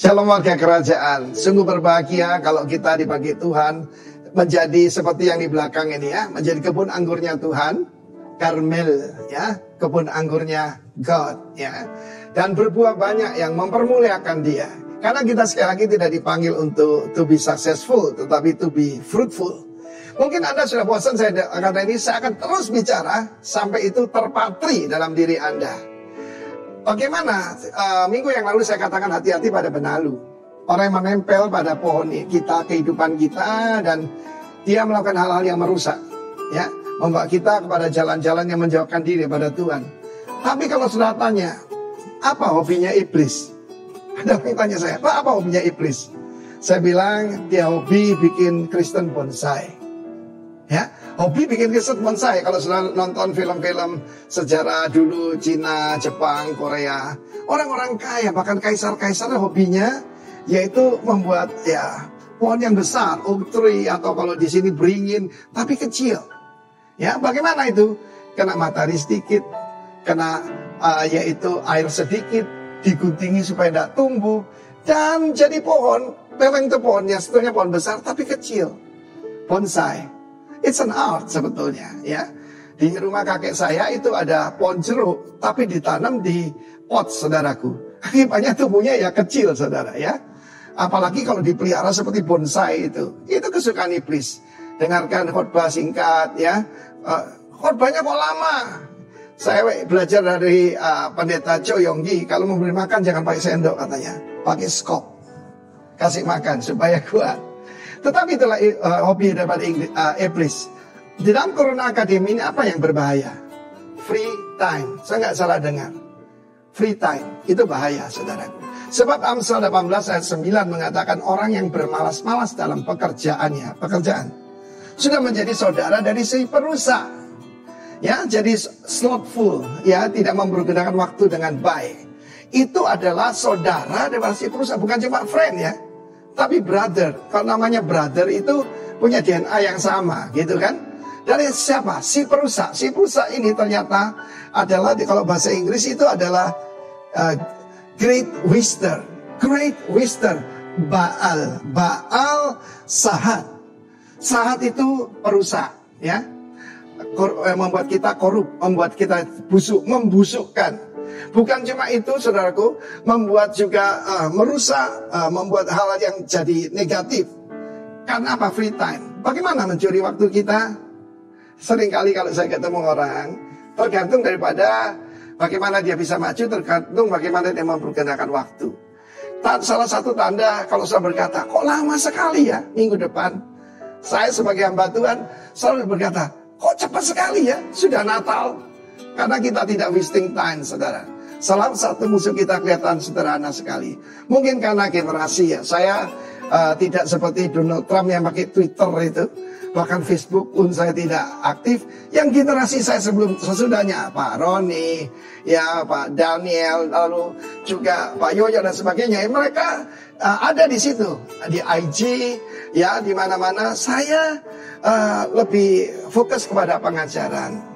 Shalom warga kerajaan. Sungguh berbahagia kalau kita dipakai Tuhan menjadi seperti yang di belakang ini ya, menjadi kebun anggurnya Tuhan, Karmel ya, kebun anggurnya God ya. Dan berbuah banyak yang mempermuliakan Dia. Karena kita sekali lagi tidak dipanggil untuk to be successful, tetapi to be fruitful. Mungkin Anda sudah bosan saya kata ini, saya akan terus bicara sampai itu terpatri dalam diri Anda. Bagaimana minggu yang lalu saya katakan hati-hati pada benalu. Orang yang menempel pada pohon kita, kehidupan kita, dan dia melakukan hal-hal yang merusak, ya, membawa kita kepada jalan-jalan yang menjauhkan diri pada Tuhan. Tapi kalau sudah tanya, apa hobinya iblis? Ada yang tanya saya, apa hobinya iblis? Saya bilang dia hobi bikin Kristen bonsai. Ya, hobi bikin Kristen bonsai. Kalau sudah nonton film-film sejarah dulu, Cina, Jepang, Korea, orang-orang kaya, bahkan kaisar-kaisar hobinya yaitu membuat ya pohon yang besar, oak tree, atau kalau di sini beringin, tapi kecil. Ya, bagaimana itu? Kena matahari sedikit, kena yaitu air sedikit, diguntingi supaya tidak tumbuh, dan jadi pohon. Memang itu pohonnya sebetulnya pohon besar tapi kecil, bonsai. It's an art sebetulnya ya. Di rumah kakek saya itu ada pohon jeruk, tapi ditanam di pot, saudaraku. Akibatnya tumbuhnya ya kecil, saudara ya. Apalagi kalau dipelihara seperti bonsai itu kesukaan iblis. Dengarkan khotbah singkat ya. Khotbahnya kok lama. Saya belajar dari pendeta Cho Yonggi, kalau memberi makan jangan pakai sendok katanya, pakai skop. Kasih makan supaya kuat. Tetapi itulah hobi daripada iblis. Di dalam Corona Academy ini apa yang berbahaya? Free time. Saya nggak salah dengar. Free time itu bahaya, saudaraku. Sebab Amsal 18 ayat 9 mengatakan orang yang bermalas-malas dalam pekerjaan sudah menjadi saudara dari si perusak. Ya, jadi slothful, ya, tidak mempergunakan waktu dengan baik. Itu adalah saudara daripada si perusak, bukan cuma friend ya. Tapi brother, kalau namanya brother itu punya DNA yang sama, gitu kan? Dari siapa? Si perusak. Si perusak ini ternyata adalah, kalau bahasa Inggris itu adalah Great Wisdom. Great Wisdom. Baal Sahat. Sahat itu perusak, ya. Membuat kita korup, membuat kita busuk, membusukkan. Bukan cuma itu, saudaraku, membuat juga merusak, membuat hal yang jadi negatif. Karena apa? Free time. Bagaimana mencuri waktu kita? Seringkali kalau saya ketemu orang, tergantung daripada bagaimana dia bisa maju, tergantung bagaimana dia mempergunakan waktu. Salah satu tanda kalau saya berkata, kok lama sekali ya minggu depan? Saya sebagai hamba Tuhan selalu berkata, kok cepat sekali ya, sudah Natal. Karena kita tidak wasting time, saudara. Salah satu musuh kita kelihatan sederhana sekali. Mungkin karena generasi ya. Saya tidak seperti Donald Trump yang pakai Twitter itu. Bahkan Facebook pun saya tidak aktif. Yang generasi saya sesudahnya, Pak Roni, ya Pak Daniel, lalu juga Pak Yoyo dan sebagainya. Mereka ada di situ, di IG, ya di mana-mana. Saya lebih fokus kepada pengajaran.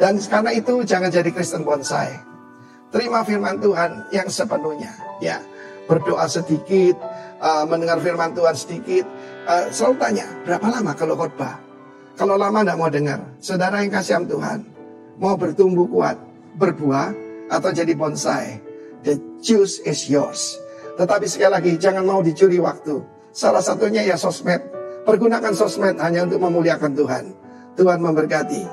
Dan karena itu jangan jadi Kristen bonsai. Terima firman Tuhan yang sepenuhnya. Ya, berdoa sedikit, mendengar firman Tuhan sedikit. Selalu tanya, berapa lama kalau khotbah? Kalau lama tidak mau dengar. Saudara yang kasihan Tuhan, mau bertumbuh kuat, berbuah, atau jadi bonsai. The choice is yours. Tetapi sekali lagi, jangan mau dicuri waktu. Salah satunya ya sosmed. Pergunakan sosmed hanya untuk memuliakan Tuhan. Tuhan memberkati.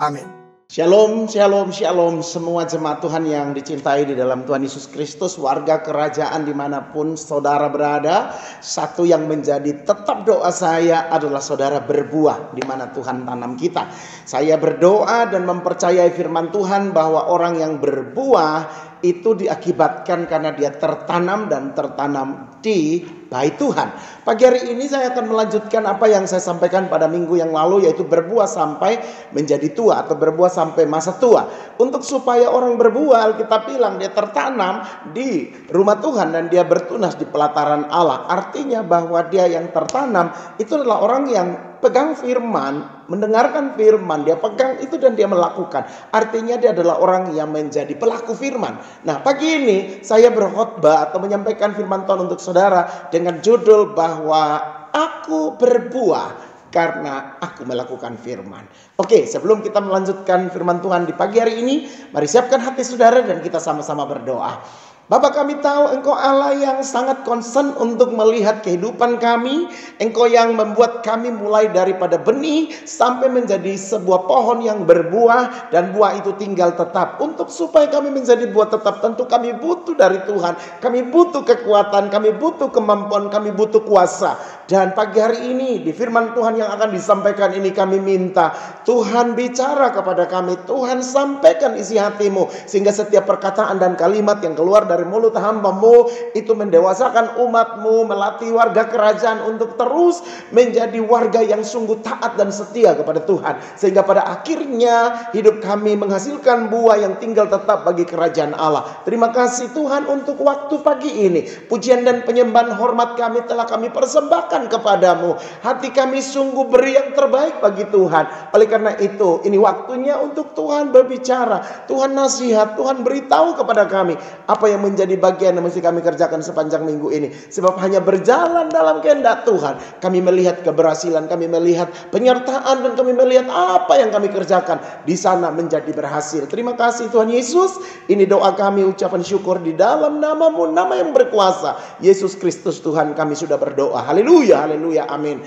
Amin. Shalom, shalom, shalom semua jemaat Tuhan yang dicintai di dalam Tuhan Yesus Kristus, warga kerajaan dimanapun saudara berada. Satu yang menjadi tetap doa saya adalah saudara berbuah di mana Tuhan tanam kita. Saya berdoa dan mempercayai firman Tuhan bahwa orang yang berbuah itu diakibatkan karena dia tertanam dan tertanam di bait Tuhan. Pagi hari ini saya akan melanjutkan apa yang saya sampaikan pada minggu yang lalu, yaitu berbuah sampai menjadi tua atau berbuah sampai masa tua. Untuk supaya orang berbuah, Alkitab bilang dia tertanam di rumah Tuhan dan dia bertunas di pelataran Allah. Artinya bahwa dia yang tertanam itu adalah orang yang pegang firman, mendengarkan firman, dia pegang itu dan dia melakukan. Artinya dia adalah orang yang menjadi pelaku firman. Nah, pagi ini saya berkhotbah atau menyampaikan firman Tuhan untuk saudara dengan judul bahwa aku berbuah karena aku melakukan firman. Oke, sebelum kita melanjutkan firman Tuhan di pagi hari ini, mari siapkan hati saudara dan kita sama-sama berdoa. Bapa, kami tahu Engkau Allah yang sangat concern untuk melihat kehidupan kami. Engkau yang membuat kami mulai daripada benih sampai menjadi sebuah pohon yang berbuah, dan buah itu tinggal tetap. Untuk supaya kami menjadi buah tetap, tentu kami butuh dari Tuhan. Kami butuh kekuatan, kami butuh kemampuan, kami butuh kuasa. Dan pagi hari ini di firman Tuhan yang akan disampaikan ini kami minta Tuhan bicara kepada kami. Tuhan sampaikan isi hatimu, sehingga setiap perkataan dan kalimat yang keluar dari mulut hamba-Mu itu mendewasakan umat-Mu, melatih warga kerajaan untuk terus menjadi warga yang sungguh taat dan setia kepada Tuhan, sehingga pada akhirnya hidup kami menghasilkan buah yang tinggal tetap bagi kerajaan Allah. Terima kasih Tuhan untuk waktu pagi ini. Pujian dan penyembahan hormat kami telah kami persembahkan kepadamu. Hati kami sungguh beri yang terbaik bagi Tuhan. Oleh karena itu, ini waktunya untuk Tuhan berbicara, Tuhan nasihat, Tuhan beritahu kepada kami apa yang menjadi bagian yang mesti kami kerjakan sepanjang minggu ini. Sebab hanya berjalan dalam kehendak Tuhan, kami melihat keberhasilan, kami melihat penyertaan, dan kami melihat apa yang kami kerjakan di sana menjadi berhasil. Terima kasih Tuhan Yesus. Ini doa kami, ucapan syukur di dalam nama-Mu, nama yang berkuasa, Yesus Kristus Tuhan kami sudah berdoa. Haleluya, haleluya, amin.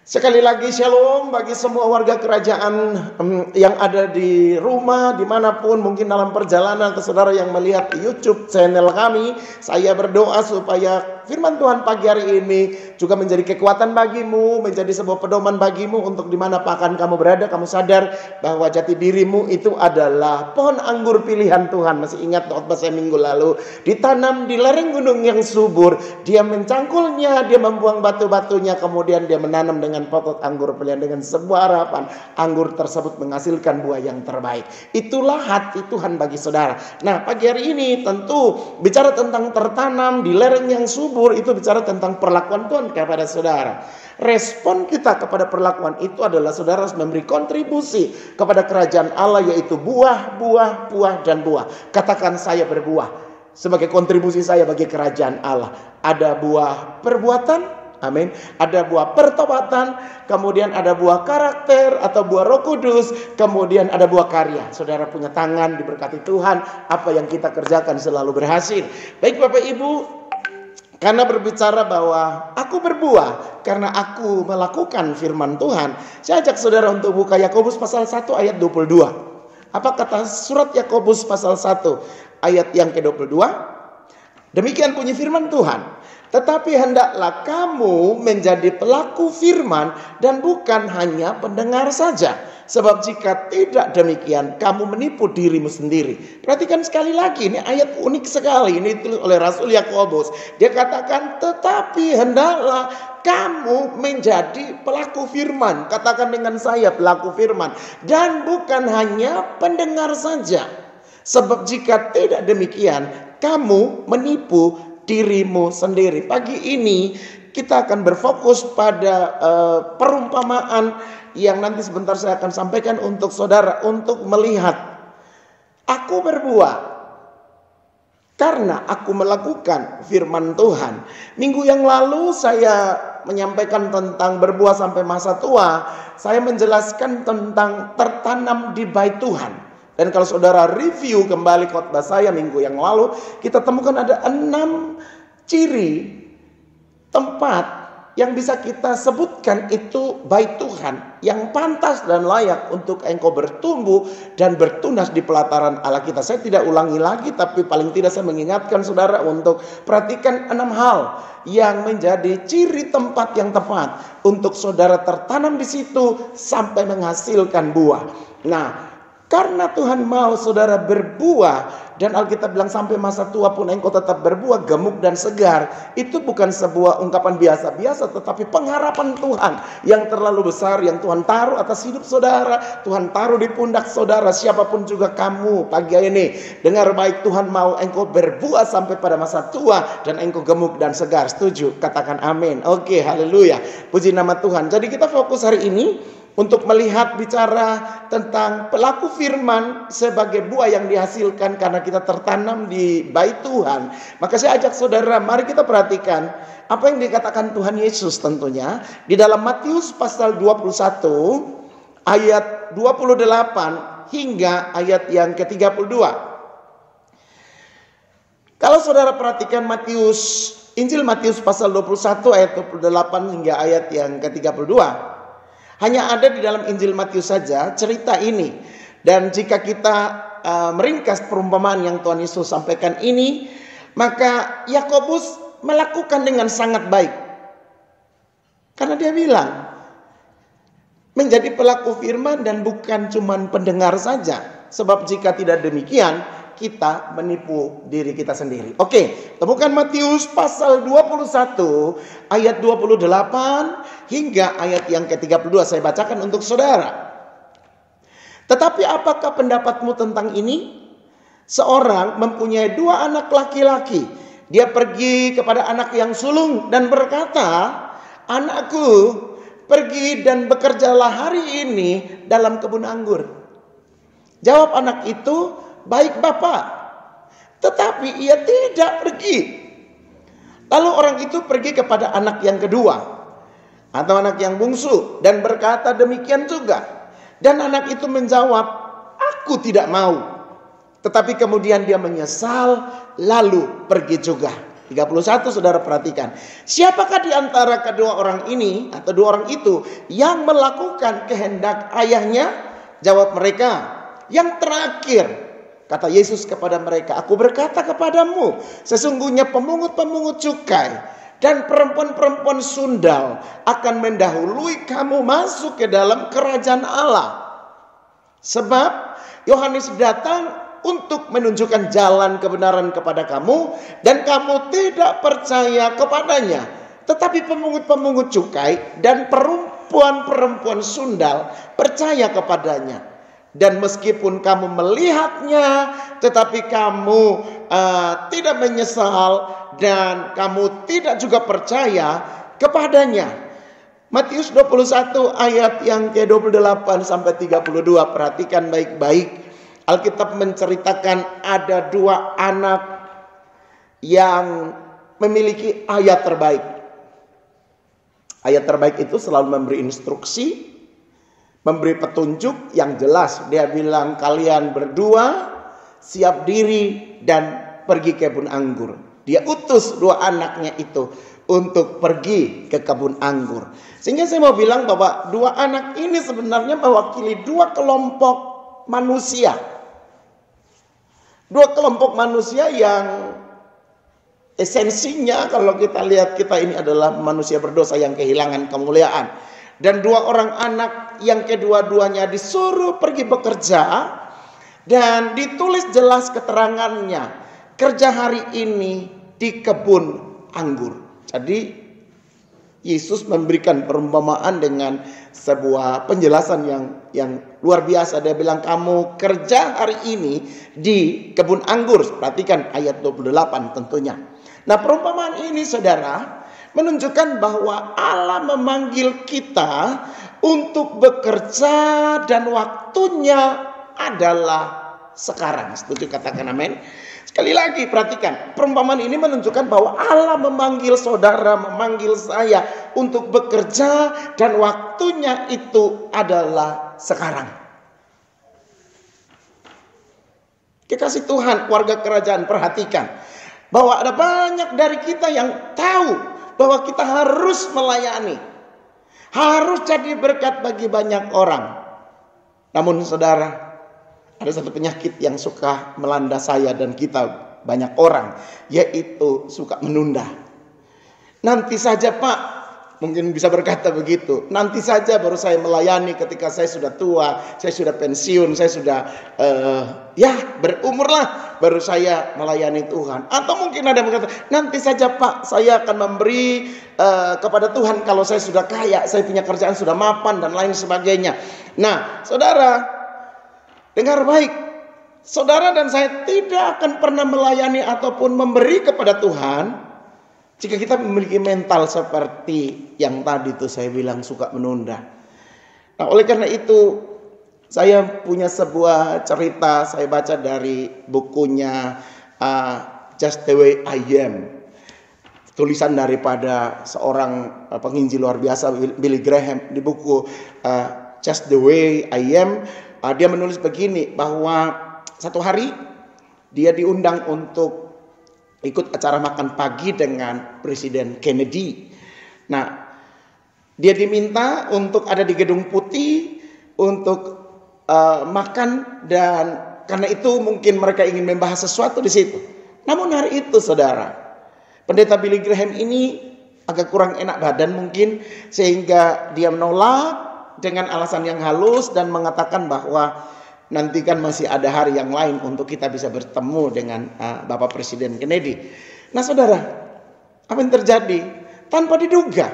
Sekali lagi shalom bagi semua warga kerajaan yang ada di rumah, dimanapun, mungkin dalam perjalanan, atau saudara yang melihat YouTube channel kami. Saya berdoa supaya firman Tuhan pagi hari ini juga menjadi kekuatan bagimu, menjadi sebuah pedoman bagimu untuk dimana akan kamu berada. Kamu sadar bahwa jati dirimu itu adalah pohon anggur pilihan Tuhan. Masih ingat khotbah saya minggu lalu? Ditanam di lereng gunung yang subur, dia mencangkulnya, dia membuang batu-batunya, kemudian dia menanam dengan pokok anggur pilihan dengan sebuah harapan anggur tersebut menghasilkan buah yang terbaik. Itulah hati Tuhan bagi saudara. Nah, pagi hari ini tentu bicara tentang tertanam di lereng yang subur, itu bicara tentang perlakuan Tuhan kepada saudara. Respon kita kepada perlakuan itu adalah saudara harus memberi kontribusi kepada kerajaan Allah, yaitu buah, buah, buah, dan buah. Katakan, saya berbuah sebagai kontribusi saya bagi kerajaan Allah. Ada buah perbuatan, amin. Ada buah pertobatan, kemudian ada buah karakter atau buah Roh Kudus, kemudian ada buah karya. Saudara punya tangan, diberkati Tuhan, apa yang kita kerjakan selalu berhasil. Baik Bapak Ibu, karena berbicara bahwa aku berbuah karena aku melakukan firman Tuhan, saya ajak saudara untuk buka Yakobus pasal 1 ayat 22. Apa kata surat Yakobus pasal 1 ayat yang ke-22? Demikian bunyi firman Tuhan. Tetapi hendaklah kamu menjadi pelaku firman dan bukan hanya pendengar saja. Sebab jika tidak demikian, kamu menipu dirimu sendiri. Perhatikan sekali lagi, ini ayat unik sekali. Ini ditulis oleh Rasul Yakobus. Dia katakan, tetapi hendaklah kamu menjadi pelaku firman. Katakan dengan saya, pelaku firman. Dan bukan hanya pendengar saja. Sebab jika tidak demikian, kamu menipu dirimu sendiri. Pagi ini kita akan berfokus pada perumpamaan yang nanti sebentar saya akan sampaikan untuk saudara untuk melihat. Aku berbuah karena aku melakukan firman Tuhan. Minggu yang lalu saya menyampaikan tentang berbuah sampai masa tua. Saya menjelaskan tentang tertanam di bait Tuhan. Dan kalau saudara review kembali khotbah saya minggu yang lalu, kita temukan ada 6 ciri tempat yang bisa kita sebutkan itu bait Tuhan yang pantas dan layak untuk engkau bertumbuh dan bertunas di pelataran Allah kita. Saya tidak ulangi lagi, tapi paling tidak saya mengingatkan saudara untuk perhatikan 6 hal yang menjadi ciri tempat yang tepat untuk saudara tertanam di situ sampai menghasilkan buah. Nah, Karena Tuhan mau saudara berbuah, dan Alkitab bilang sampai masa tua pun engkau tetap berbuah gemuk dan segar. Itu bukan sebuah ungkapan biasa-biasa, tetapi pengharapan Tuhan yang terlalu besar, yang Tuhan taruh atas hidup saudara. Tuhan taruh di pundak saudara, siapapun juga kamu pagi ini. Dengar baik, Tuhan mau engkau berbuah sampai pada masa tua, dan engkau gemuk dan segar. Setuju? Katakan amin. Oke, haleluya. Puji nama Tuhan. Jadi kita fokus hari ini untuk melihat bicara tentang pelaku firman sebagai buah yang dihasilkan karena kita tertanam di bait Tuhan. Maka saya ajak saudara, mari kita perhatikan apa yang dikatakan Tuhan Yesus tentunya di dalam Matius pasal 21 ayat 28 hingga ayat yang ke-32. Kalau saudara perhatikan Injil Matius pasal 21 ayat 28 hingga ayat yang ke-32, hanya ada di dalam Injil Matius saja cerita ini. Dan jika kita meringkas perumpamaan yang Tuhan Yesus sampaikan ini, maka Yakobus melakukan dengan sangat baik. Karena dia bilang, menjadi pelaku firman dan bukan cuma pendengar saja. Sebab jika tidak demikian, kita menipu diri kita sendiri. Oke, temukan Matius pasal 21 ayat 28 hingga ayat yang ke-32. Saya bacakan untuk saudara. Tetapi apakah pendapatmu tentang ini? Seorang mempunyai 2 anak laki-laki. Dia pergi kepada anak yang sulung dan berkata, "Anakku, pergi dan bekerjalah hari ini dalam kebun anggur." Jawab anak itu, "Baik Bapak." Tetapi ia tidak pergi. Lalu orang itu pergi kepada anak yang kedua atau anak yang bungsu dan berkata demikian juga. Dan anak itu menjawab, "Aku tidak mau." Tetapi kemudian dia menyesal lalu pergi juga. 31 saudara perhatikan. Siapakah di antara kedua orang ini atau 2 orang itu yang melakukan kehendak ayahnya? Jawab mereka, "Yang terakhir." Kata Yesus kepada mereka, "Aku berkata kepadamu, sesungguhnya pemungut-pemungut cukai dan perempuan-perempuan sundal akan mendahului kamu masuk ke dalam kerajaan Allah. Sebab Yohanes datang untuk menunjukkan jalan kebenaran kepada kamu, dan kamu tidak percaya kepadanya. Tetapi pemungut-pemungut cukai dan perempuan-perempuan sundal percaya kepadanya. Dan meskipun kamu melihatnya, tetapi kamu tidak menyesal dan kamu tidak juga percaya kepadanya." Matius 21 ayat yang ke-28 sampai 32. Perhatikan baik-baik. Alkitab menceritakan ada 2 anak yang memiliki ayat terbaik. Ayat terbaik itu selalu memberi instruksi, memberi petunjuk yang jelas. Dia bilang, "Kalian berdua siap diri dan pergi ke kebun anggur." Dia utus 2 anaknya itu untuk pergi ke kebun anggur. Sehingga saya mau bilang bahwa 2 anak ini sebenarnya mewakili 2 kelompok manusia. 2 kelompok manusia yang esensinya kalau kita lihat, kita ini adalah manusia berdosa yang kehilangan kemuliaan. Dan 2 orang anak yang kedua-duanya disuruh pergi bekerja, dan ditulis jelas keterangannya, kerja hari ini di kebun anggur. Jadi Yesus memberikan perumpamaan dengan sebuah penjelasan yang luar biasa. Dia bilang, "Kamu kerja hari ini di kebun anggur." Perhatikan ayat 28 tentunya. Nah, perumpamaan ini saudara menunjukkan bahwa Allah memanggil kita untuk bekerja dan waktunya adalah sekarang. Setuju? Katakan amin. Sekali lagi perhatikan, perumpamaan ini menunjukkan bahwa Allah memanggil saudara, memanggil saya untuk bekerja dan waktunya itu adalah sekarang. Kekasih Tuhan, warga kerajaan, perhatikan bahwa ada banyak dari kita yang tahu bahwa kita harus melayani, harus jadi berkat bagi banyak orang. Namun saudara, ada satu penyakit yang suka melanda saya dan kita banyak orang, yaitu suka menunda. Nanti saja Pak, mungkin bisa berkata begitu. Nanti saja baru saya melayani ketika saya sudah tua, saya sudah pensiun, saya sudah berumur lah, baru saya melayani Tuhan. Atau mungkin ada yang berkata, nanti saja Pak, saya akan memberi kepada Tuhan kalau saya sudah kaya, saya punya kerjaan sudah mapan dan lain sebagainya. Nah, saudara, dengar baik. Saudara dan saya tidak akan pernah melayani ataupun memberi kepada Tuhan jika kita memiliki mental seperti yang tadi tuh saya bilang suka menunda. Nah, oleh karena itu saya punya sebuah cerita, saya baca dari bukunya Just the Way I Am. Tulisan daripada seorang penginjil luar biasa, Billy Graham, di buku Just the Way I Am. Dia menulis begini, bahwa satu hari dia diundang untuk ikut acara makan pagi dengan Presiden Kennedy. Nah, dia diminta untuk ada di Gedung Putih untuk makan, dan karena itu mungkin mereka ingin membahas sesuatu di situ. Namun hari itu, saudara, pendeta Billy Graham ini agak kurang enak badan mungkin, sehingga dia menolak dengan alasan yang halus dan mengatakan bahwa nanti kan masih ada hari yang lain untuk kita bisa bertemu dengan Bapak Presiden Kennedy. Nah, saudara, apa yang terjadi? Tanpa diduga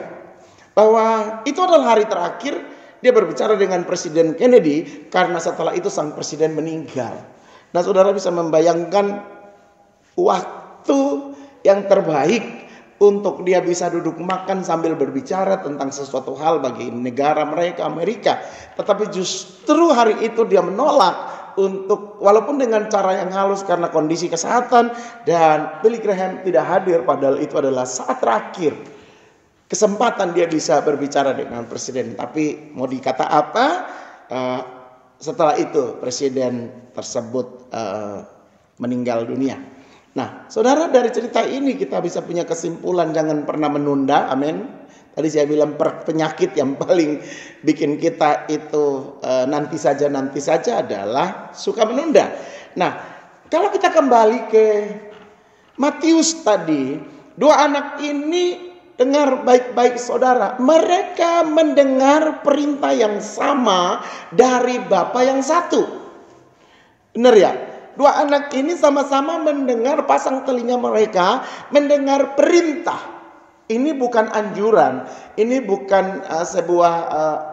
bahwa itu adalah hari terakhir dia berbicara dengan Presiden Kennedy, karena setelah itu sang presiden meninggal. Nah, saudara bisa membayangkan waktu yang terbaik untuk dia bisa duduk makan sambil berbicara tentang sesuatu hal bagi negara mereka, Amerika. Tetapi justru hari itu dia menolak untuk, walaupun dengan cara yang halus karena kondisi kesehatan, dan Billy Graham tidak hadir, padahal itu adalah saat terakhir kesempatan dia bisa berbicara dengan presiden. Tapi mau dikata apa, setelah itu presiden tersebut meninggal dunia. Nah, saudara, dari cerita ini kita bisa punya kesimpulan, jangan pernah menunda. Amin. Tadi saya bilang penyakit yang paling bikin kita itu nanti saja adalah suka menunda. Nah, kalau kita kembali ke Matius tadi, dua anak ini, dengar baik-baik saudara, mereka mendengar perintah yang sama dari Bapa yang satu. Benar ya? Dua anak ini sama-sama mendengar, pasang telinga mereka mendengar perintah. Ini bukan anjuran, ini bukan sebuah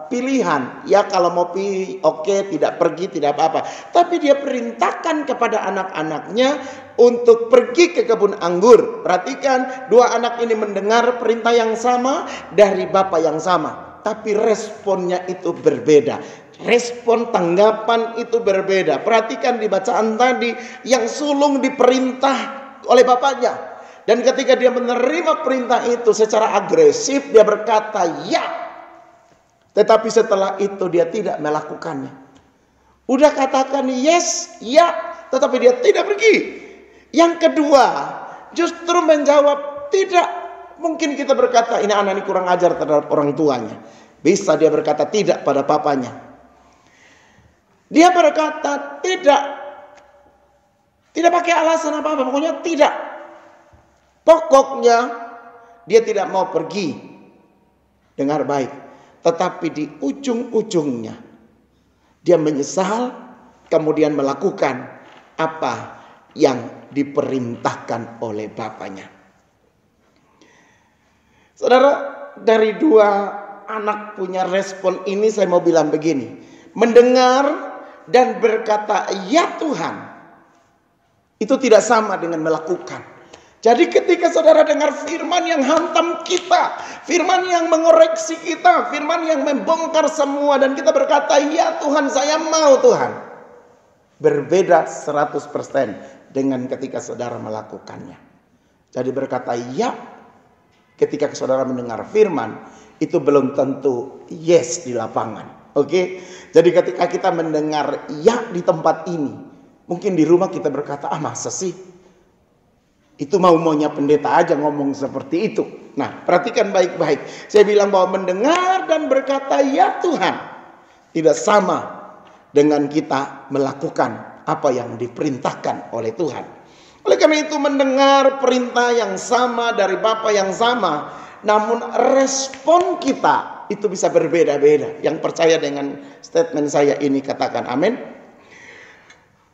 pilihan. Ya, kalau mau pergi, oke, tidak pergi, tidak apa-apa. Tapi dia perintahkan kepada anak-anaknya untuk pergi ke kebun anggur. Perhatikan, dua anak ini mendengar perintah yang sama dari Bapa yang sama. Tapi responnya itu berbeda. Respon tanggapan itu berbeda. Perhatikan di bacaan tadi, yang sulung diperintah oleh bapaknya. Dan ketika dia menerima perintah itu secara agresif, dia berkata ya. Tetapi setelah itu dia tidak melakukannya. Udah katakan yes, ya, tetapi dia tidak pergi. Yang kedua, justru menjawab tidak. Mungkin kita berkata ini anak ini kurang ajar terhadap orang tuanya. Bisa dia berkata tidak pada papanya. Dia berkata tidak pakai alasan apa-apa, pokoknya tidak. Pokoknya dia tidak mau pergi. Dengar baik. Tetapi di ujung-ujungnya dia menyesal, kemudian melakukan apa yang diperintahkan oleh bapaknya. Saudara, dari dua anak punya respon ini saya mau bilang begini. Mendengar dan berkata ya Tuhan, itu tidak sama dengan melakukan. Jadi ketika saudara dengar firman yang hantam kita, firman yang mengoreksi kita, firman yang membongkar semua, dan kita berkata ya Tuhan, saya mau Tuhan, berbeda 100% dengan ketika saudara melakukannya. Jadi berkata ya ketika saudara mendengar firman, itu belum tentu yes di lapangan. Oke, jadi ketika kita mendengar ya di tempat ini, mungkin di rumah kita berkata, masa sih? Itu maunya pendeta aja ngomong seperti itu. Nah, perhatikan baik-baik. Saya bilang bahwa mendengar dan berkata ya Tuhan tidak sama dengan kita melakukan apa yang diperintahkan oleh Tuhan. Oleh karena itu, mendengar perintah yang sama dari Bapa yang sama namun respon kita itu bisa berbeda-beda. Yang percaya dengan statement saya ini katakan amin.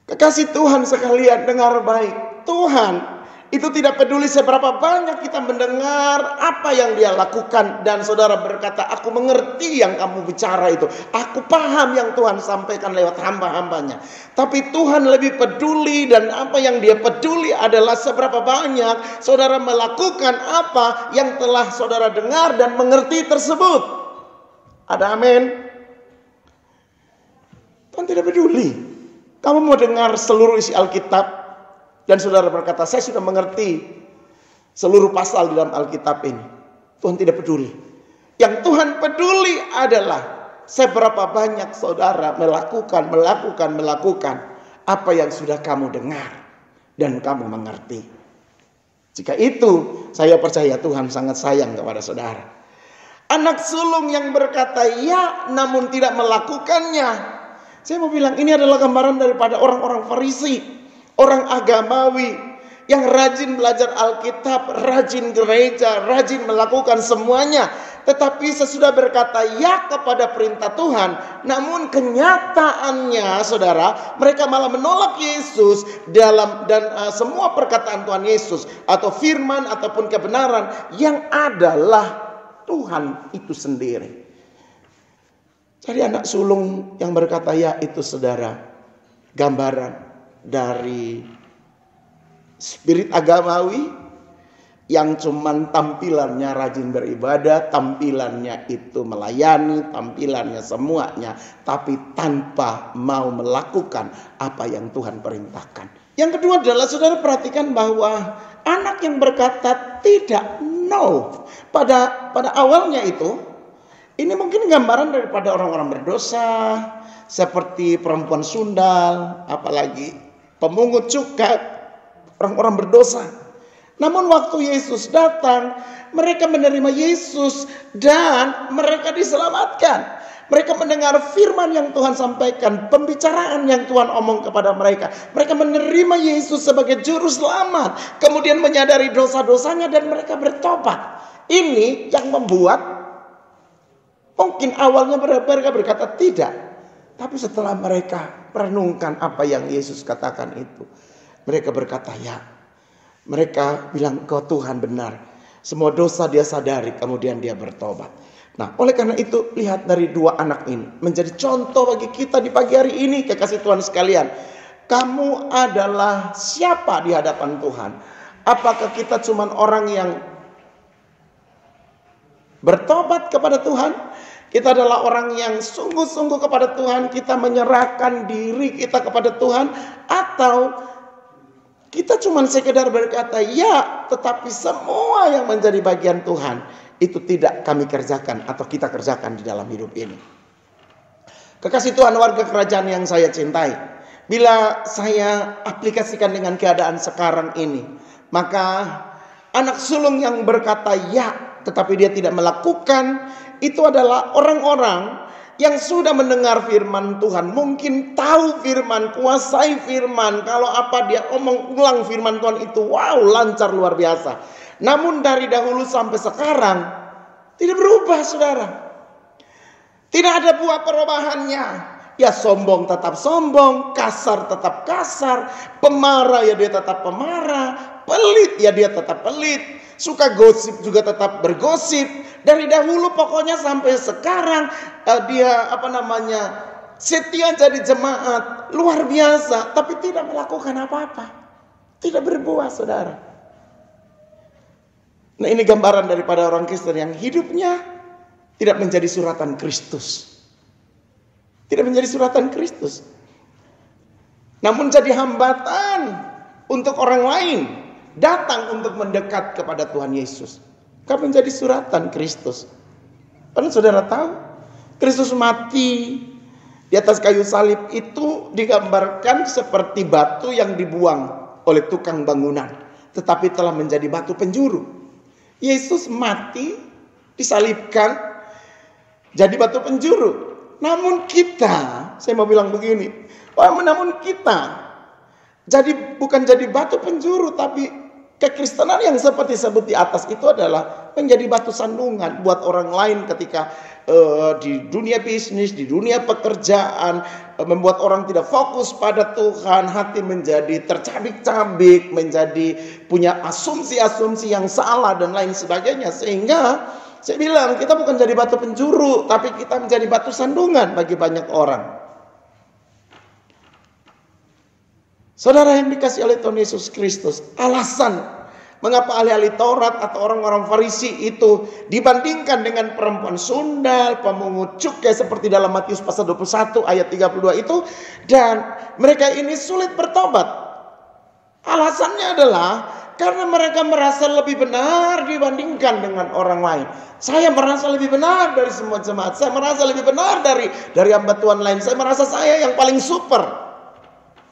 Kekasih Tuhan sekalian, dengar baik. Tuhan itu tidak peduli seberapa banyak kita mendengar apa yang dia lakukan. Dan saudara berkata, aku mengerti yang kamu bicara itu. Aku paham yang Tuhan sampaikan lewat hamba-hambanya. Tapi Tuhan lebih peduli, dan apa yang dia peduli adalah seberapa banyak saudara melakukan apa yang telah saudara dengar dan mengerti tersebut. Ada amin? Tuhan tidak peduli. Kamu mau dengar seluruh isi Alkitab, dan saudara berkata, saya sudah mengerti seluruh pasal di dalam Alkitab ini. Tuhan tidak peduli. Yang Tuhan peduli adalah seberapa banyak saudara melakukan apa yang sudah kamu dengar dan kamu mengerti. Jika itu, saya percaya Tuhan sangat sayang kepada saudara. Anak sulung yang berkata ya namun tidak melakukannya. Saya mau bilang ini adalah gambaran daripada orang-orang Farisi. Orang agamawi yang rajin belajar Alkitab, rajin gereja, rajin melakukan semuanya. Tetapi sesudah berkata ya kepada perintah Tuhan, namun kenyataannya saudara, mereka malah menolak Yesus dan semua perkataan Tuhan Yesus atau firman ataupun kebenaran yang adalah Tuhan itu sendiri. Jadi anak sulung yang berkata ya itu saudara, gambaran dari spirit agamawi yang cuman tampilannya rajin beribadah, tampilannya itu melayani, tampilannya semuanya, tapi tanpa mau melakukan apa yang Tuhan perintahkan. Yang kedua adalah saudara perhatikan bahwa anak yang berkata tidak, no, pada awalnya itu ini mungkin gambaran daripada orang-orang berdosa, seperti perempuan sundal, apalagi pemungut cukai, orang-orang berdosa. Namun waktu Yesus datang, mereka menerima Yesus dan mereka diselamatkan. Mereka mendengar firman yang Tuhan sampaikan, pembicaraan yang Tuhan omong kepada mereka. Mereka menerima Yesus sebagai juru selamat, kemudian menyadari dosa-dosanya dan mereka bertobat. Ini yang membuat mungkin awalnya mereka berkata tidak. Tapi setelah mereka merenungkan apa yang Yesus katakan itu, mereka berkata ya. Mereka bilang kau Tuhan benar. Semua dosa dia sadari, kemudian dia bertobat. Nah, oleh karena itu lihat dari dua anak ini menjadi contoh bagi kita di pagi hari ini, kekasih Tuhan sekalian. Kamu adalah siapa di hadapan Tuhan? Apakah kita cuma orang yang bertobat kepada Tuhan? Kita adalah orang yang sungguh-sungguh kepada Tuhan. Kita menyerahkan diri kita kepada Tuhan. Atau kita cuma sekedar berkata ya, tetapi semua yang menjadi bagian Tuhan itu tidak kami kerjakan atau kita kerjakan di dalam hidup ini. Kekasih Tuhan, warga kerajaan yang saya cintai, bila saya aplikasikan dengan keadaan sekarang ini, maka anak sulung yang berkata ya tetapi dia tidak melakukan, itu adalah orang-orang yang sudah mendengar firman Tuhan, mungkin tahu firman, kuasai firman. Kalau apa dia omong ulang firman Tuhan itu, wow, lancar luar biasa. Namun dari dahulu sampai sekarang tidak berubah, saudara. Tidak ada buah perubahannya. Ya sombong tetap sombong, kasar tetap kasar, pemarah ya dia tetap pemarah, pelit ya dia tetap pelit, suka gosip juga tetap bergosip. Dari dahulu pokoknya sampai sekarang dia setia jadi jemaat luar biasa, tapi tidak melakukan apa-apa, tidak berbuah, saudara. Nah, ini gambaran daripada orang Kristen yang hidupnya tidak menjadi suratan Kristus, tidak menjadi suratan Kristus, namun jadi hambatan untuk orang lain datang untuk mendekat kepada Tuhan Yesus. Kau menjadi suratan Kristus. Padahal saudara tahu, Kristus mati di atas kayu salib itu digambarkan seperti batu yang dibuang oleh tukang bangunan, tetapi telah menjadi batu penjuru. Yesus mati, disalibkan, jadi batu penjuru. Namun kita, saya mau bilang begini, namun kita bukan jadi batu penjuru, tapi Kekristenan yang seperti disebut di atas itu adalah menjadi batu sandungan buat orang lain ketika di dunia bisnis, di dunia pekerjaan, membuat orang tidak fokus pada Tuhan, hati menjadi tercabik-cabik, menjadi punya asumsi-asumsi yang salah dan lain sebagainya. Sehingga saya bilang kita bukan jadi batu penjuru, tapi kita menjadi batu sandungan bagi banyak orang. Saudara yang dikasih oleh Tuhan Yesus Kristus, alasan mengapa ahli-ahli Taurat atau orang-orang Farisi itu dibandingkan dengan perempuan sundal, pemungut cukai seperti dalam Matius pasal 21 ayat 32 itu, dan mereka ini sulit bertobat. Alasannya adalah karena mereka merasa lebih benar dibandingkan dengan orang lain. Saya merasa lebih benar dari semua jemaat. Saya merasa lebih benar dari hamba Tuhan lain. Saya merasa saya yang paling super.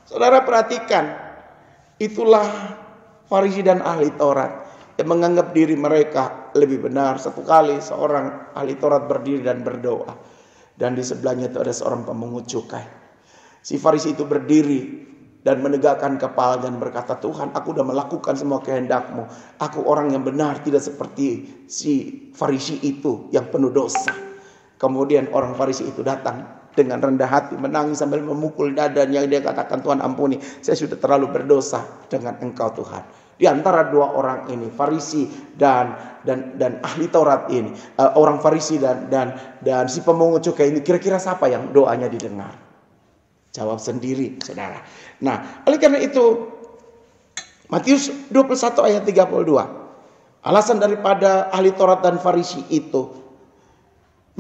Saudara perhatikan, itulah Farisi dan ahli Taurat yang menganggap diri mereka lebih benar. Satu kali seorang ahli Taurat berdiri dan berdoa, dan di sebelahnya itu ada seorang pemungut cukai. Si Farisi itu berdiri dan menegakkan kepala dan berkata, Tuhan, aku sudah melakukan semua kehendak-Mu. Aku orang yang benar, tidak seperti si Farisi itu yang penuh dosa. Kemudian orang Farisi itu datang dengan rendah hati, menangis sambil memukul dadanya. Dia katakan, Tuhan ampuni, saya sudah terlalu berdosa dengan Engkau Tuhan. Di antara dua orang ini, Farisi dan ahli Taurat ini, orang Farisi dan si pemungut cukai ini, kira-kira siapa yang doanya didengar? Jawab sendiri, saudara. Nah, oleh karena itu, Matius 21 ayat 32, alasan daripada ahli Taurat dan Farisi itu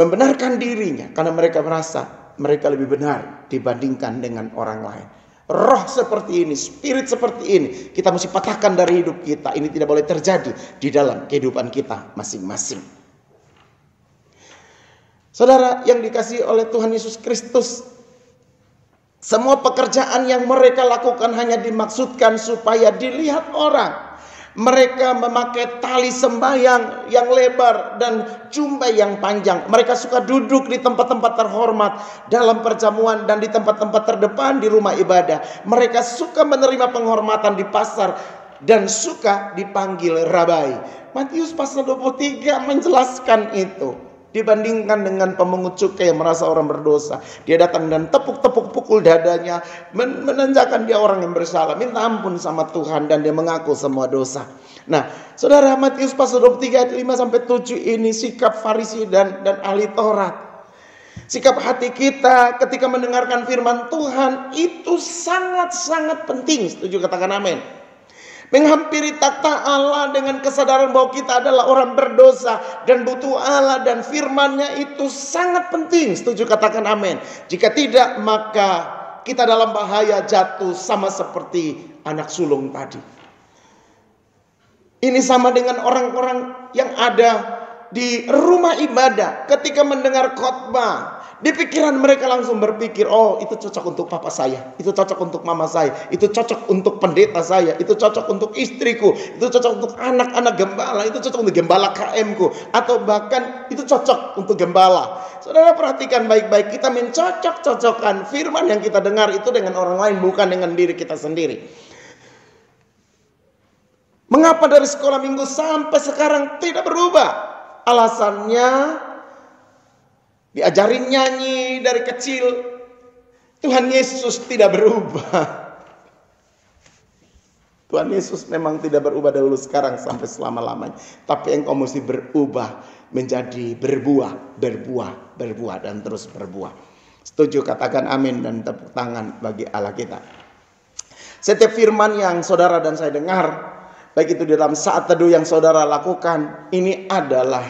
membenarkan dirinya karena mereka merasa mereka lebih benar dibandingkan dengan orang lain. Roh seperti ini, spirit seperti ini, kita mesti patahkan dari hidup kita. Ini tidak boleh terjadi di dalam kehidupan kita masing-masing. Saudara yang dikasihi oleh Tuhan Yesus Kristus, semua pekerjaan yang mereka lakukan hanya dimaksudkan supaya dilihat orang. Mereka memakai tali sembahyang yang lebar dan jubah yang panjang. Mereka suka duduk di tempat-tempat terhormat dalam perjamuan dan di tempat-tempat terdepan di rumah ibadah. Mereka suka menerima penghormatan di pasar dan suka dipanggil rabai. Matius pasal 23 menjelaskan itu. Dibandingkan dengan pemungut cukai yang merasa orang berdosa, dia datang dan tepuk-tepuk pukul dadanya, menanjakan dia orang yang bersalah, minta ampun sama Tuhan, dan dia mengaku semua dosa. Nah, saudara, Matius pasal 23 ayat 5-7 ini sikap Farisi dan ahli Taurat. Sikap hati kita ketika mendengarkan firman Tuhan itu sangat-sangat penting. Setuju, katakan amin. Menghampiri takhta Allah dengan kesadaran bahwa kita adalah orang berdosa dan butuh Allah, dan firman-Nya itu sangat penting. Setuju, katakan amin. Jika tidak, maka kita dalam bahaya jatuh sama seperti anak sulung tadi. Ini sama dengan orang-orang yang ada di rumah ibadah ketika mendengar khotbah. Di pikiran mereka langsung berpikir, oh itu cocok untuk papa saya, itu cocok untuk mama saya, itu cocok untuk pendeta saya, itu cocok untuk istriku, itu cocok untuk anak-anak gembala, itu cocok untuk gembala KM-ku, atau bahkan itu cocok untuk gembala. Saudara perhatikan baik-baik, kita mencocok-cocokkan firman yang kita dengar itu dengan orang lain, bukan dengan diri kita sendiri. Mengapa dari sekolah minggu sampai sekarang tidak berubah? Alasannya diajarin nyanyi dari kecil. Tuhan Yesus tidak berubah. Tuhan Yesus memang tidak berubah dahulu, sekarang, sampai selama-lamanya. Tapi engkau mesti berubah menjadi berbuah, dan terus berbuah. Setuju, katakan amin dan tepuk tangan bagi Allah kita. Setiap firman yang saudara dan saya dengar, baik itu di dalam saat teduh yang saudara lakukan, ini adalah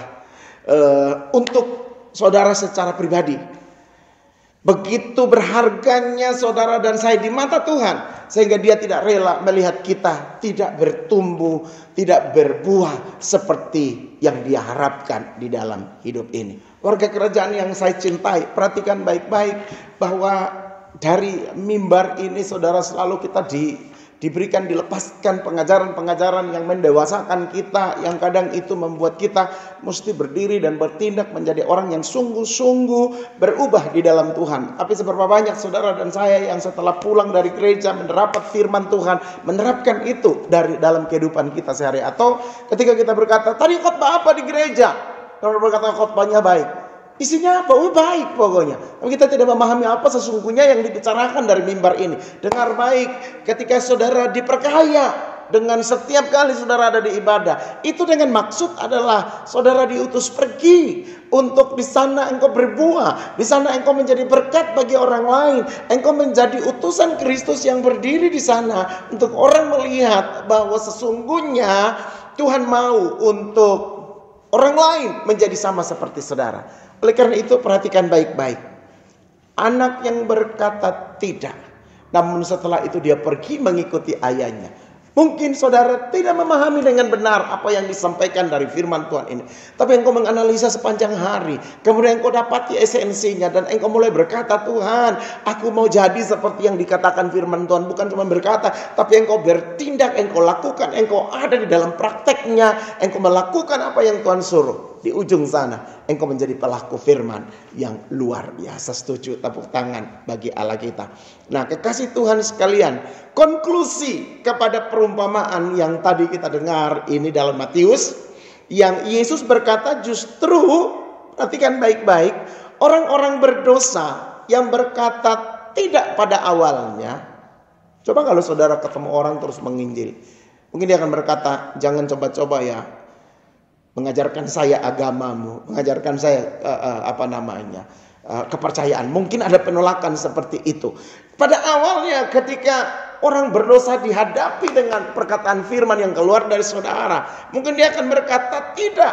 untuk saudara secara pribadi. Begitu berharganya saudara dan saya di mata Tuhan, sehingga Dia tidak rela melihat kita tidak bertumbuh, tidak berbuah seperti yang Dia harapkan di dalam hidup ini. Warga kerajaan yang saya cintai, perhatikan baik-baik bahwa dari mimbar ini saudara selalu kita diberikan, dilepaskan pengajaran-pengajaran yang mendewasakan kita, yang kadang itu membuat kita mesti berdiri dan bertindak menjadi orang yang sungguh-sungguh berubah di dalam Tuhan. Tapi seberapa banyak saudara dan saya yang setelah pulang dari gereja menerapkan firman Tuhan, menerapkan itu dari dalam kehidupan kita sehari. Atau ketika kita berkata, tadi khotbah apa di gereja? Kalau berkata khotbahnya baik, isinya apa? Baik pokoknya. Tapi kita tidak memahami apa sesungguhnya yang dibicarakan dari mimbar ini. Dengar baik, ketika saudara diperkaya dengan setiap kali saudara ada di ibadah, itu dengan maksud adalah saudara diutus pergi untuk di sana engkau berbuah, di sana engkau menjadi berkat bagi orang lain, engkau menjadi utusan Kristus yang berdiri di sana untuk orang melihat bahwa sesungguhnya Tuhan mau untuk orang lain menjadi sama seperti saudara. Oleh karena itu perhatikan baik-baik. Anak yang berkata tidak, namun setelah itu dia pergi mengikuti ayahnya. Mungkin saudara tidak memahami dengan benar apa yang disampaikan dari firman Tuhan ini. Tapi engkau menganalisa sepanjang hari. Kemudian engkau dapati esensinya. Dan engkau mulai berkata, Tuhan, aku mau jadi seperti yang dikatakan firman Tuhan. Bukan cuma berkata, tapi engkau bertindak, engkau lakukan. Engkau ada di dalam prakteknya. Engkau melakukan apa yang Tuhan suruh. Di ujung sana engkau menjadi pelaku firman yang luar biasa. Setuju, tepuk tangan bagi Allah kita. Nah, kekasih Tuhan sekalian, konklusi kepada perumpamaan yang tadi kita dengar ini dalam Matius, yang Yesus berkata justru, perhatikan baik-baik, orang-orang berdosa yang berkata tidak pada awalnya. Coba kalau saudara ketemu orang terus menginjil, mungkin dia akan berkata, jangan coba-coba ya mengajarkan saya agamamu, mengajarkan saya kepercayaan. Mungkin ada penolakan seperti itu. Pada awalnya ketika orang berdosa dihadapi dengan perkataan firman yang keluar dari saudara, mungkin dia akan berkata tidak.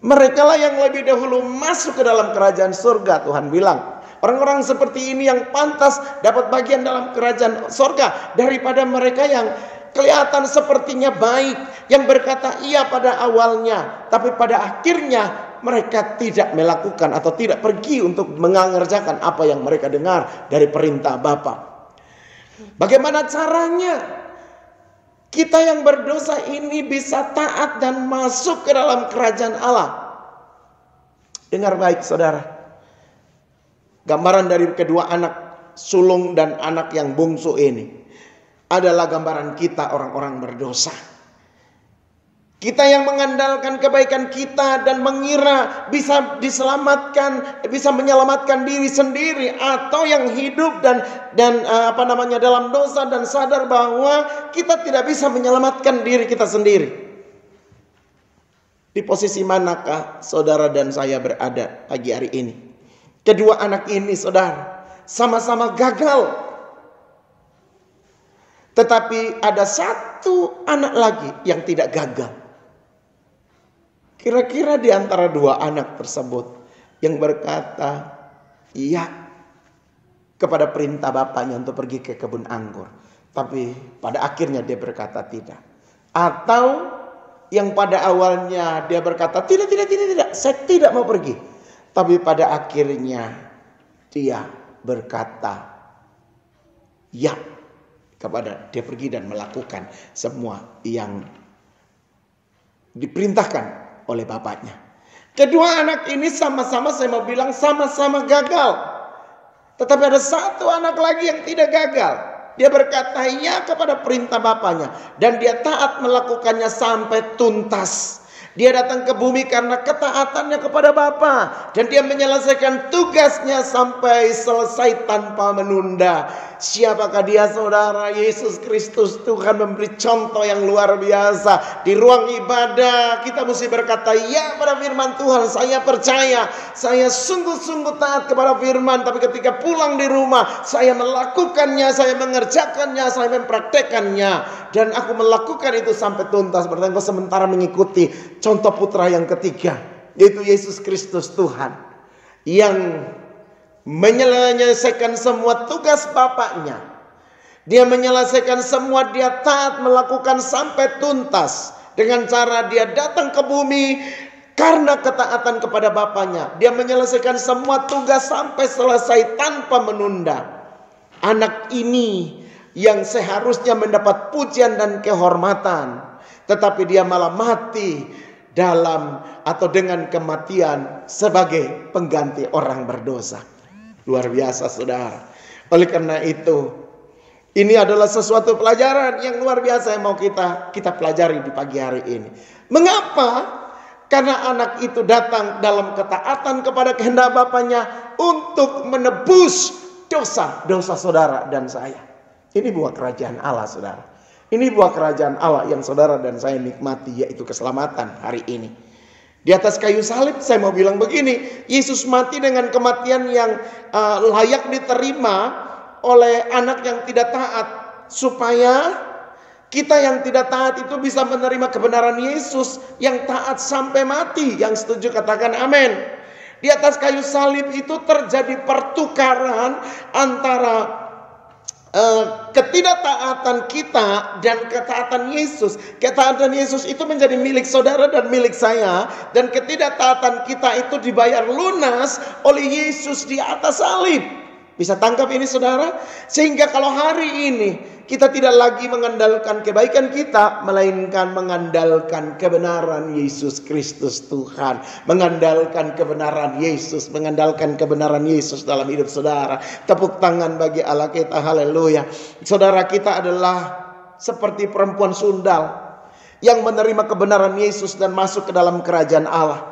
Mereka lah yang lebih dahulu masuk ke dalam kerajaan surga. Tuhan bilang, orang-orang seperti ini yang pantas dapat bagian dalam kerajaan surga daripada mereka yang kelihatan sepertinya baik, yang berkata iya pada awalnya, tapi pada akhirnya mereka tidak melakukan atau tidak pergi untuk mengerjakan apa yang mereka dengar dari perintah Bapa. Bagaimana caranya kita yang berdosa ini bisa taat dan masuk ke dalam kerajaan Allah? Dengar baik saudara, gambaran dari kedua anak sulung dan anak yang bungsu ini adalah gambaran kita orang-orang berdosa. Kita yang mengandalkan kebaikan kita dan mengira bisa diselamatkan, bisa menyelamatkan diri sendiri, atau yang hidup dan dalam dosa dan sadar bahwa kita tidak bisa menyelamatkan diri kita sendiri. Di posisi manakah saudara dan saya berada pagi hari ini? Kedua anak ini saudara sama-sama gagal. Tetapi ada satu anak lagi yang tidak gagal. Kira-kira di antara dua anak tersebut yang berkata iya kepada perintah bapaknya untuk pergi ke kebun anggur, tapi pada akhirnya dia berkata tidak. Atau yang pada awalnya dia berkata tidak, saya tidak mau pergi, tapi pada akhirnya dia berkata ya kepada dia pergi dan melakukan semua yang diperintahkan oleh bapaknya. Kedua anak ini sama-sama, saya mau bilang sama-sama gagal. Tetapi ada satu anak lagi yang tidak gagal. Dia berkata ya kepada perintah bapaknya dan dia taat melakukannya sampai tuntas. Dia datang ke bumi karena ketaatannya kepada Bapa, dan dia menyelesaikan tugasnya sampai selesai tanpa menunda. Siapakah dia saudara? Yesus Kristus. Tuhan memberi contoh yang luar biasa. Di ruang ibadah kita mesti berkata ya pada firman Tuhan. Saya percaya, saya sungguh-sungguh taat kepada firman. Tapi ketika pulang di rumah, saya melakukannya, saya mengerjakannya, saya mempraktekannya, dan aku melakukan itu sampai tuntas. Berarti sementara mengikuti contoh putra yang ketiga, yaitu Yesus Kristus Tuhan, yang menyelesaikan semua tugas Bapaknya. Dia menyelesaikan semua, dia taat melakukan sampai tuntas. Dengan cara dia datang ke bumi karena ketaatan kepada Bapaknya. Dia menyelesaikan semua tugas sampai selesai tanpa menunda. Anak ini yang seharusnya mendapat pujian dan kehormatan, tetapi dia malah mati dalam atau dengan kematian sebagai pengganti orang berdosa. Luar biasa, saudara. Oleh karena itu, ini adalah sesuatu pelajaran yang luar biasa yang mau kita pelajari di pagi hari ini. Mengapa? Karena anak itu datang dalam ketaatan kepada kehendak Bapaknya untuk menebus dosa saudara dan saya. Ini buah kerajaan Allah, saudara. Ini buah kerajaan Allah yang saudara dan saya nikmati, yaitu keselamatan hari ini. Di atas kayu salib, saya mau bilang begini, Yesus mati dengan kematian yang layak diterima oleh anak yang tidak taat, supaya kita yang tidak taat itu bisa menerima kebenaran Yesus yang taat sampai mati. Yang setuju katakan amin. Di atas kayu salib itu terjadi pertukaran antara ketidaktaatan kita dan ketaatan Yesus. Ketaatan Yesus itu menjadi milik saudara dan milik saya, dan ketidaktaatan kita itu dibayar lunas oleh Yesus di atas salib. Bisa tangkap ini, saudara? Sehingga kalau hari ini kita tidak lagi mengandalkan kebaikan kita, melainkan mengandalkan kebenaran Yesus Kristus Tuhan. Mengandalkan kebenaran Yesus, mengandalkan kebenaran Yesus dalam hidup saudara. Tepuk tangan bagi Allah kita, haleluya. Saudara, kita adalah seperti perempuan sundal yang menerima kebenaran Yesus dan masuk ke dalam kerajaan Allah.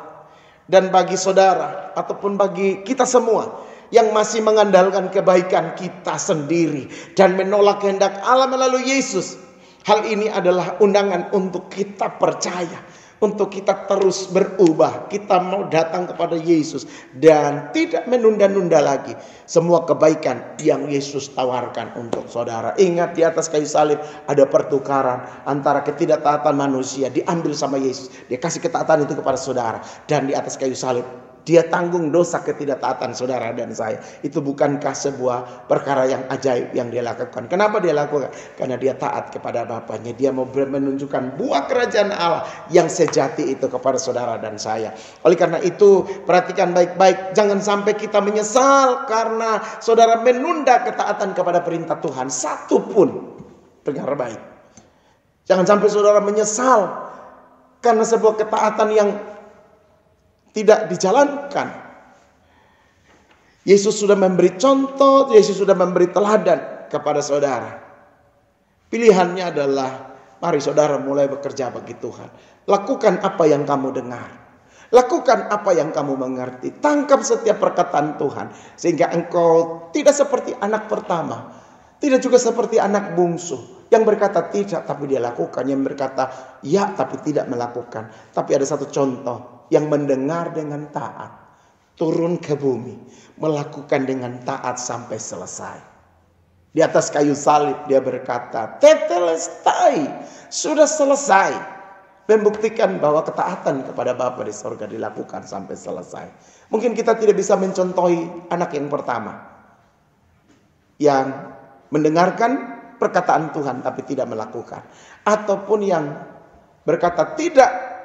Dan bagi saudara ataupun bagi kita semua yang masih mengandalkan kebaikan kita sendiri dan menolak kehendak Allah melalui Yesus, hal ini adalah undangan untuk kita percaya, untuk kita terus berubah. Kita mau datang kepada Yesus dan tidak menunda-nunda lagi semua kebaikan yang Yesus tawarkan untuk saudara. Ingat, di atas kayu salib ada pertukaran antara ketidaktaatan manusia diambil sama Yesus. Dia kasih ketaatan itu kepada saudara, dan di atas kayu salib Dia tanggung dosa ketidaktaatan saudara dan saya. Itu bukankah sebuah perkara yang ajaib yang dia lakukan? Kenapa dia lakukan? Karena dia taat kepada Bapaknya. Dia mau menunjukkan buah kerajaan Allah yang sejati itu kepada saudara dan saya. Oleh karena itu, perhatikan baik-baik. Jangan sampai kita menyesal karena saudara menunda ketaatan kepada perintah Tuhan satu pun. Dengar baik. Jangan sampai saudara menyesal karena sebuah ketaatan yang tidak dijalankan. Yesus sudah memberi contoh, Yesus sudah memberi teladan kepada saudara. Pilihannya adalah, mari saudara mulai bekerja bagi Tuhan. Lakukan apa yang kamu dengar. Lakukan apa yang kamu mengerti. Tangkap setiap perkataan Tuhan. Sehingga engkau tidak seperti anak pertama. Tidak juga seperti anak bungsu. Yang berkata tidak tapi dia lakukan. Yang berkata ya tapi tidak melakukan. Tapi ada satu contoh. Yang mendengar dengan taat, turun ke bumi, melakukan dengan taat sampai selesai. Di atas kayu salib dia berkata, tetelestai, sudah selesai. Membuktikan bahwa ketaatan kepada Bapa di sorga dilakukan sampai selesai. Mungkin kita tidak bisa mencontohi anak yang pertama, yang mendengarkan perkataan Tuhan tapi tidak melakukan. Ataupun yang berkata tidak,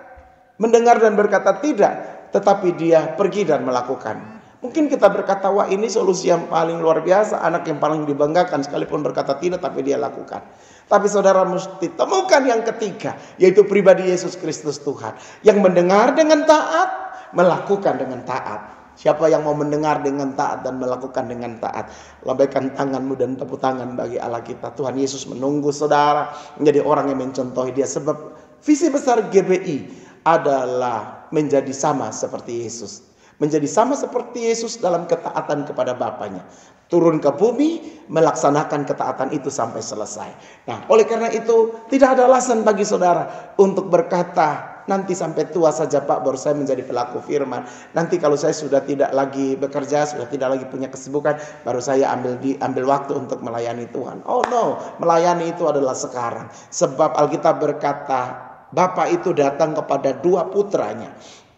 mendengar dan berkata tidak, tetapi dia pergi dan melakukan. Mungkin kita berkata, wah ini solusi yang paling luar biasa, anak yang paling dibanggakan, sekalipun berkata tidak tapi dia lakukan. Tapi saudara mesti temukan yang ketiga, yaitu pribadi Yesus Kristus Tuhan, yang mendengar dengan taat, melakukan dengan taat. Siapa yang mau mendengar dengan taat dan melakukan dengan taat? Lambaikan tanganmu dan tepuk tangan bagi Allah kita. Tuhan Yesus menunggu saudara menjadi orang yang mencontohi dia, sebab visi besar GBI adalah menjadi sama seperti Yesus. Menjadi sama seperti Yesus dalam ketaatan kepada Bapaknya. Turun ke bumi, melaksanakan ketaatan itu sampai selesai. Nah, oleh karena itu, tidak ada alasan bagi saudara untuk berkata, nanti sampai tua saja Pak, baru saya menjadi pelaku firman. Nanti kalau saya sudah tidak lagi bekerja, sudah tidak lagi punya kesibukan, baru saya ambil waktu untuk melayani Tuhan. Oh no, melayani itu adalah sekarang. Sebab Alkitab berkata, Bapa itu datang kepada dua putranya,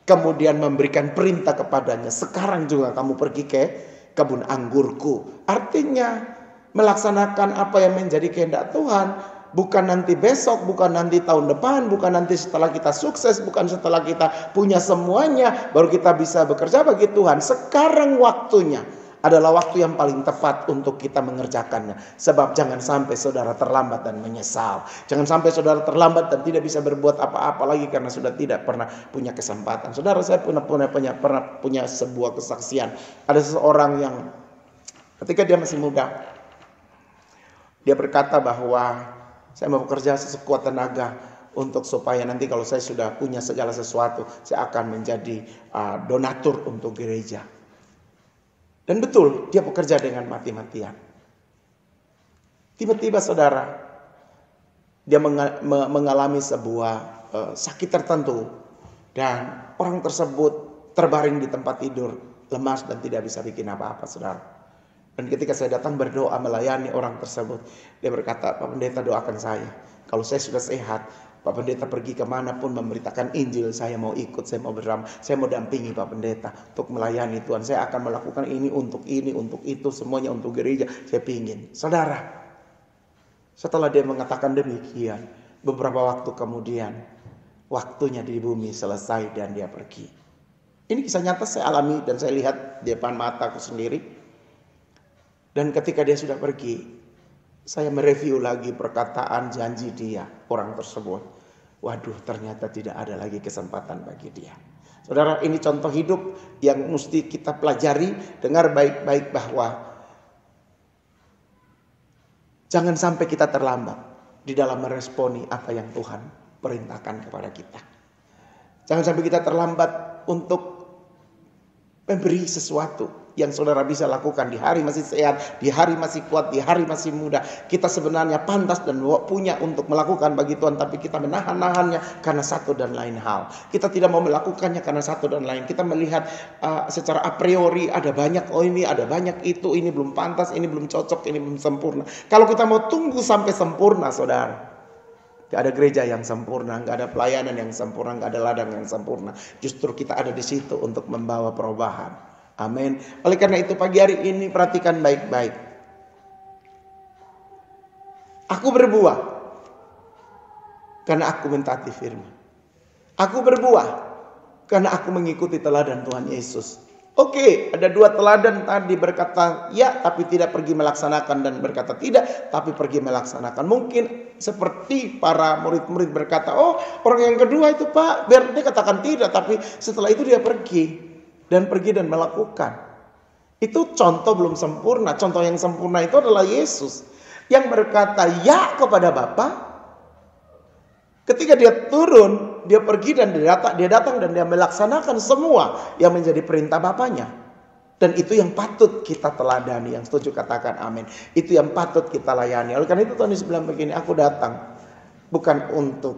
kemudian memberikan perintah kepadanya, sekarang juga kamu pergi ke kebun anggurku. Artinya melaksanakan apa yang menjadi kehendak Tuhan. Bukan nanti besok, bukan nanti tahun depan, bukan nanti setelah kita sukses, bukan setelah kita punya semuanya baru kita bisa bekerja bagi Tuhan. Sekarang waktunya. adalah waktu yang paling tepat untuk kita mengerjakannya. Sebab jangan sampai saudara terlambat dan menyesal. Jangan sampai saudara terlambat dan tidak bisa berbuat apa-apa lagi karena sudah tidak pernah punya kesempatan. Saudara, saya pernah punya sebuah kesaksian. Ada seseorang yang ketika dia masih muda, dia berkata bahwa saya mau bekerja sekuat tenaga untuk supaya nanti kalau saya sudah punya segala sesuatu, saya akan menjadi donatur untuk gereja. Dan betul, dia bekerja dengan mati-matian. Tiba-tiba saudara, dia mengalami sebuah sakit tertentu. Dan orang tersebut terbaring di tempat tidur, lemas dan tidak bisa bikin apa-apa, saudara. Dan ketika saya datang berdoa melayani orang tersebut, dia berkata, Pak Pendeta doakan saya. Kalau saya sudah sehat, Pak Pendeta pergi kemanapun memberitakan Injil, saya mau ikut, saya mau bersama, saya mau dampingi Pak Pendeta untuk melayani Tuhan. Saya akan melakukan ini, untuk itu, semuanya untuk gereja. Saya pingin. Saudara, setelah dia mengatakan demikian, beberapa waktu kemudian, waktunya di bumi selesai dan dia pergi. Ini kisah nyata saya alami dan saya lihat di depan mataku sendiri. Dan ketika dia sudah pergi, saya mereview lagi perkataan janji dia, orang tersebut. Waduh, ternyata tidak ada lagi kesempatan bagi dia. Saudara, ini contoh hidup yang mesti kita pelajari. Dengar baik-baik bahwa jangan sampai kita terlambat di dalam meresponi apa yang Tuhan perintahkan kepada kita. Jangan sampai kita terlambat untuk memberi sesuatu yang saudara bisa lakukan di hari masih sehat, di hari masih kuat, di hari masih muda. Kita sebenarnya pantas dan punya untuk melakukan bagi Tuhan, tapi kita menahan-nahannya karena satu dan lain hal. Kita tidak mau melakukannya karena satu dan lain. Kita melihat secara a priori ada banyak, ini ada banyak itu, ini belum pantas, ini belum cocok, ini belum sempurna. Kalau kita mau tunggu sampai sempurna, saudara, gak ada gereja yang sempurna, gak ada pelayanan yang sempurna, gak ada ladang yang sempurna. Justru kita ada di situ untuk membawa perubahan. Amin. Oleh karena itu pagi hari ini perhatikan baik-baik. Aku berbuah karena aku mentaati firman. Aku berbuah karena aku mengikuti teladan Tuhan Yesus. Oke, ada dua teladan tadi, berkata ya tapi tidak pergi melaksanakan, dan berkata tidak tapi pergi melaksanakan. Mungkin seperti para murid-murid berkata, oh orang yang kedua itu Pak, biar dia katakan tidak, tapi setelah itu dia pergi dan melakukan. Itu contoh belum sempurna. Contoh yang sempurna itu adalah Yesus yang berkata ya kepada Bapa. Ketika dia turun, dia pergi dan dia datang dan dia melaksanakan semua yang menjadi perintah Bapanya. Dan itu yang patut kita teladani. Yang setuju katakan amin. Itu yang patut kita layani. Oleh karena itu Tuhan Yesus bilang begini, aku datang bukan untuk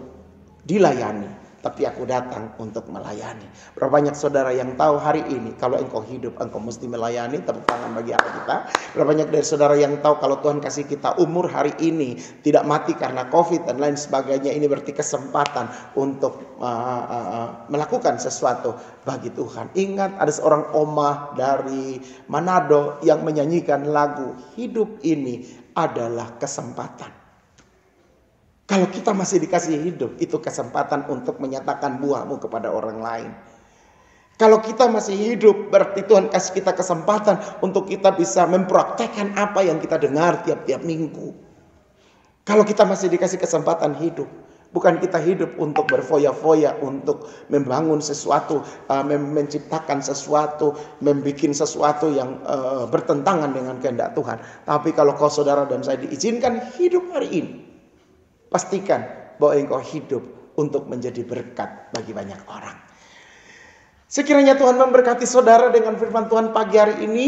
dilayani, tapi aku datang untuk melayani. Berapa banyak saudara yang tahu hari ini kalau engkau hidup, engkau mesti melayani? Tepuk tangan bagi Allah kita. Berapa banyak dari saudara yang tahu kalau Tuhan kasih kita umur hari ini, tidak mati karena COVID dan lain sebagainya. Ini berarti kesempatan untuk melakukan sesuatu bagi Tuhan. Ingat, ada seorang omah dari Manado yang menyanyikan lagu, hidup ini adalah kesempatan. Kalau kita masih dikasih hidup, itu kesempatan untuk menyatakan buahmu kepada orang lain. Kalau kita masih hidup, berarti Tuhan kasih kita kesempatan untuk kita bisa mempraktekkan apa yang kita dengar tiap-tiap minggu. Kalau kita masih dikasih kesempatan hidup, bukan kita hidup untuk berfoya-foya, untuk membangun sesuatu, menciptakan sesuatu, membuat sesuatu yang bertentangan dengan kehendak Tuhan. Tapi kalau kau saudara dan saya diizinkan hidup hari ini, pastikan bahwa engkau hidup untuk menjadi berkat bagi banyak orang. Sekiranya Tuhan memberkati saudara dengan firman Tuhan pagi hari ini.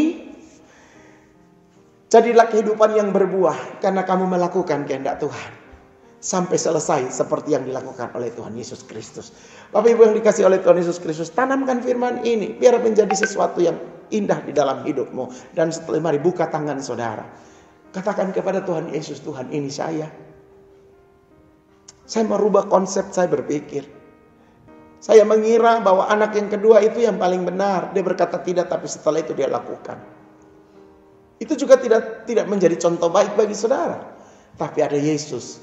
Jadilah kehidupan yang berbuah karena kamu melakukan kehendak Tuhan. Sampai selesai seperti yang dilakukan oleh Tuhan Yesus Kristus. Bapak Ibu yang dikasih oleh Tuhan Yesus Kristus, tanamkan firman ini biar menjadi sesuatu yang indah di dalam hidupmu. Dan setelah mari buka tangan saudara. Katakan kepada Tuhan Yesus, Tuhan ini saya. Saya merubah konsep saya berpikir. Saya mengira bahwa anak yang kedua itu yang paling benar. Dia berkata tidak, tapi setelah itu dia lakukan. Itu juga tidak menjadi contoh baik bagi saudara. Tapi ada Yesus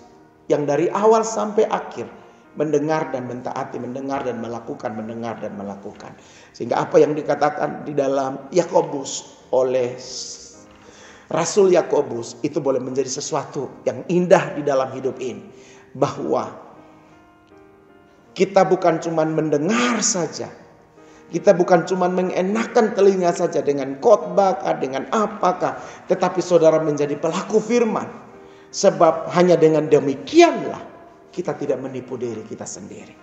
yang dari awal sampai akhir mendengar dan mentaati, mendengar dan melakukan, mendengar dan melakukan. Sehingga apa yang dikatakan di dalam Yakobus oleh Rasul Yakobus itu boleh menjadi sesuatu yang indah di dalam hidup ini. Bahwa kita bukan cuma mendengar saja. Kita bukan cuma mengenakan telinga saja dengan khotbah, dengan apakah. Tetapi saudara menjadi pelaku firman. Sebab hanya dengan demikianlah kita tidak menipu diri kita sendiri.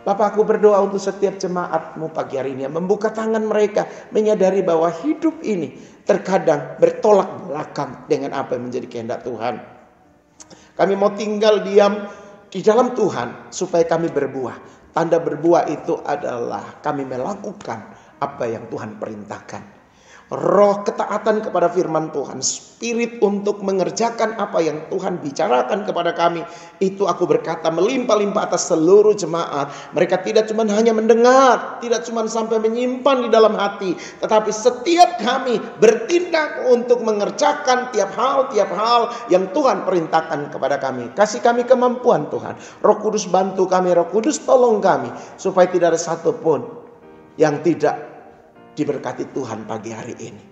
Bapak, aku berdoa untuk setiap jemaatmu pagi hari ini yang membuka tangan mereka, menyadari bahwa hidup ini terkadang bertolak belakang dengan apa yang menjadi kehendak Tuhan. Kami mau tinggal diam di dalam Tuhan supaya kami berbuah. Tanda berbuah itu adalah kami melakukan apa yang Tuhan perintahkan. Roh ketaatan kepada firman Tuhan, spirit untuk mengerjakan apa yang Tuhan bicarakan kepada kami, itu aku berkata melimpah-limpah atas seluruh jemaat. Mereka tidak cuma hanya mendengar, tidak cuma sampai menyimpan di dalam hati, tetapi setiap kami bertindak untuk mengerjakan tiap hal yang Tuhan perintahkan kepada kami. Kasih kami kemampuan Tuhan. Roh Kudus bantu kami, Roh Kudus tolong kami, supaya tidak ada satupun yang tidak diberkati Tuhan pagi hari ini.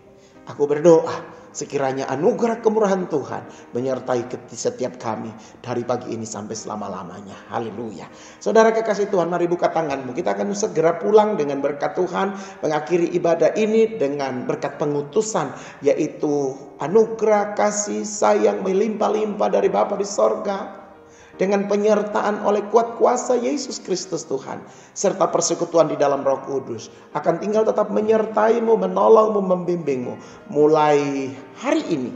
Aku berdoa sekiranya anugerah kemurahan Tuhan menyertai setiap kami dari pagi ini sampai selama-lamanya. Haleluya. Saudara kekasih Tuhan, mari buka tanganmu. Kita akan segera pulang dengan berkat Tuhan, mengakhiri ibadah ini dengan berkat pengutusan, yaitu anugerah kasih sayang melimpah-limpah dari Bapa di sorga, dengan penyertaan oleh kuat kuasa Yesus Kristus Tuhan, serta persekutuan di dalam Roh Kudus akan tinggal tetap menyertaimu, menolongmu, membimbingmu mulai hari ini,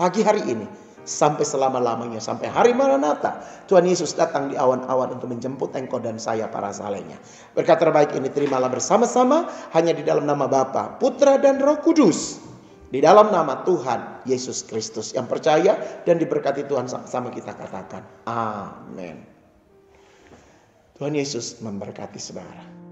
pagi hari ini, sampai selama-lamanya, sampai hari Maranatha. Tuhan Yesus datang di awan-awan untuk menjemput engkau dan saya para salehnya. Berkat terbaik ini terimalah bersama-sama hanya di dalam nama Bapa, Putra dan Roh Kudus. Di dalam nama Tuhan Yesus Kristus yang percaya dan diberkati Tuhan, sama-sama kita katakan amin. Tuhan Yesus memberkati saudara.